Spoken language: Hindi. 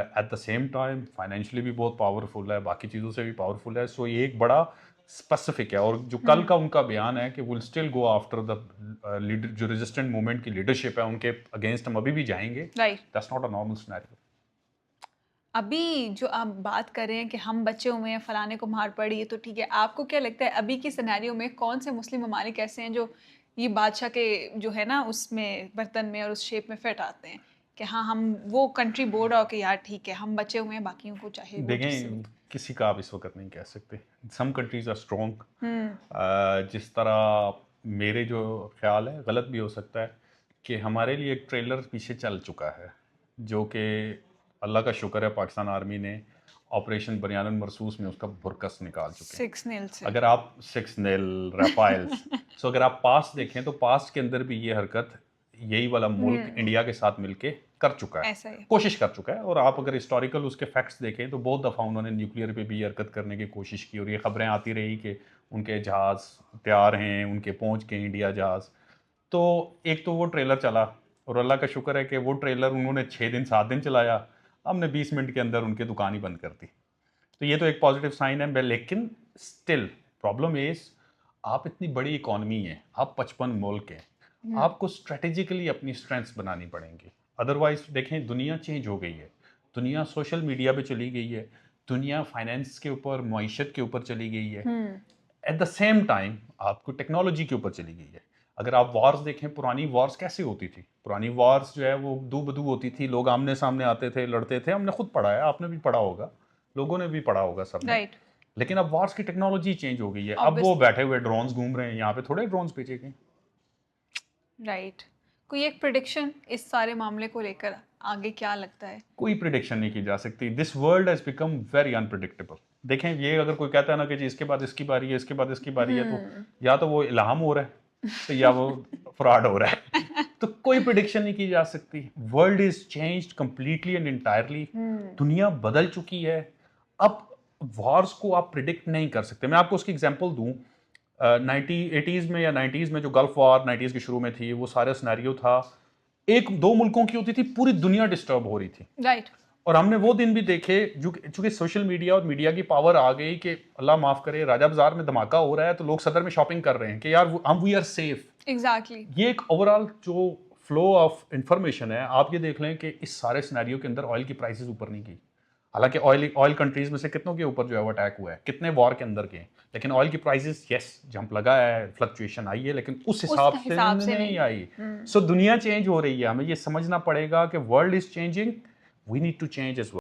At the same time financially भी बहुत पावरफुल है, बाकी चीज़ों से भी पावरफुल है। सो ये एक बड़ा स्पेसिफिक है। और जो कल का उनका बयान है कि will still go after the leader, जो रेजिस्टेंट मूवमेंट की लीडरशिप है उनके अगेंस्ट हम अभी भी जाएंगे, right. That's not a normal scenario. अभी जो आप बात कर रहे हैं कि हम बचे हुए हैं, फलाने को मार पड़ी है, तो ठीक है। आपको क्या लगता है अभी की सिनेरियो में कौन से मुस्लिम ममालिक ऐसे हैं जो ये बादशाह के जो है ना उसमें बर्तन में और उस शेप में फिट आते हैं कि हाँ हम वो कंट्री बोर्ड हो कि यार ठीक है हम बचे हुए हैं, बाकियों को चाहे वो जिससे देखें, भी। किसी का आप इस वक्त नहीं कह सकते। Some countries are strong. Hmm. जिस तरह मेरे जो ख्याल है, गलत भी हो सकता है, कि हमारे लिए एक ट्रेलर पीछे चल चुका है, जो कि अल्लाह का शुक्र है पाकिस्तान आर्मी ने ऑपरेशन बनियान मरसूस में उसका बुरकस निकाल चुके हैं। 6-0 से। अगर आप 6 नील रफाइल्स, सो अगर आप पास्ट देखें तो पास्ट के अंदर भी ये हरकत यही वाला मुल्क इंडिया के साथ मिलके कर चुका है, ऐसा ही। कोशिश कर चुका है। और आप अगर हिस्टोरिकल उसके फैक्ट्स देखें तो बहुत दफ़ा उन्होंने न्यूक्लियर पे भी ये हरकत करने की कोशिश की, और ये खबरें आती रही कि उनके जहाज़ तैयार हैं, उनके पहुंच के इंडिया जहाज़। तो एक तो वो ट्रेलर चला, और अल्लाह का शुक्र है कि वो ट्रेलर उन्होंने 6 दिन 7 दिन चलाया, हमने 20 मिनट के अंदर उनकी दुकान ही बंद कर दी। तो ये तो एक पॉजिटिव साइन है। लेकिन स्टिल प्रॉब्लम इज, आप इतनी बड़ी इकॉनमी है, आप 55 मुल्क हैं, आपको स्ट्रेटेजिकली अपनी स्ट्रेंथ्स बनानी पड़ेंगी। अदरवाइज देखें, दुनिया चेंज हो गई है, दुनिया सोशल मीडिया पे चली गई है, दुनिया फाइनेंस के ऊपर, मईशत के ऊपर चली गई है। एट द सेम टाइम आपको टेक्नोलॉजी के ऊपर चली गई है। अगर आप वॉर्स देखें, पुरानी वॉर्स कैसे होती थी? पुरानी वॉर्स जो है वो दू बदू होती थी, लोग आमने सामने आते थे, लड़ते थे। हमने खुद पढ़ा है, आपने भी पढ़ा होगा, लोगों ने भी पढ़ा होगा, सबने। राइट। लेकिन अब वॉर्स की टेक्नोलॉजी चेंज हो गई है, अब वो ऑब्वियसली। बैठे हुए ड्रोन्स घूम रहे हैं, यहाँ पे थोड़े ड्रोन्स भेजे गए। राइट। कोई एक प्रिडिक्शन इस सारे मामले को लेकर आगे क्या लगता है? कोई प्रिडिक्शन नहीं की जा सकती। This world has become very unpredictable. देखें, ये अगर कोई कहता है ना कि जी इसके बाद इसकी बारी है, इसके बाद इसकी बारी है, तो या तो वो इल्हाम हो रहा है, तो या वो फ्रॉड हो रहा है। तो कोई प्रिडिक्शन नहीं की जा सकती। World is changed completely and entirely. दुनिया बदल चुकी है। अब वॉर्स को आप प्रिडिक्ट नहीं कर सकते। मैं आपको उसकी एग्जांपल दूं, 80s में या 90s में जो गल्फ वॉर 90s के शुरू में थी, वो सारा सिनेरियो था, एक दो मुल्कों की होती थी, पूरी दुनिया डिस्टर्ब हो रही थी। राइट। और हमने वो दिन भी देखे, जो चूंकि सोशल मीडिया और मीडिया की पावर आ गई कि अल्लाह माफ करे, राजा बाजार में धमाका हो रहा है तो लोग सदर में शॉपिंग कर रहे हैं कि यार हम वी आर सेफ। एग्जैक्टली। ये एक ओवरऑल जो फ्लो ऑफ इंफॉर्मेशन है, आप ये देख लें कि इस सारे सिनेरियो के अंदर ऑयल की प्राइसेस ऊपर नहीं गई। हालांकि ऑयल ऑयल कंट्रीज में से कितनों के ऊपर जो है वो अटैक हुआ है, कितने वॉर के अंदर के, लेकिन ऑयल की प्राइसेस यस जंप लगा है, फ्लक्चुएशन आई है, लेकिन उस हिसाब से नहीं आई। सो दुनिया चेंज हो रही है, हमें ये समझना पड़ेगा कि world is changing, we need to change as well.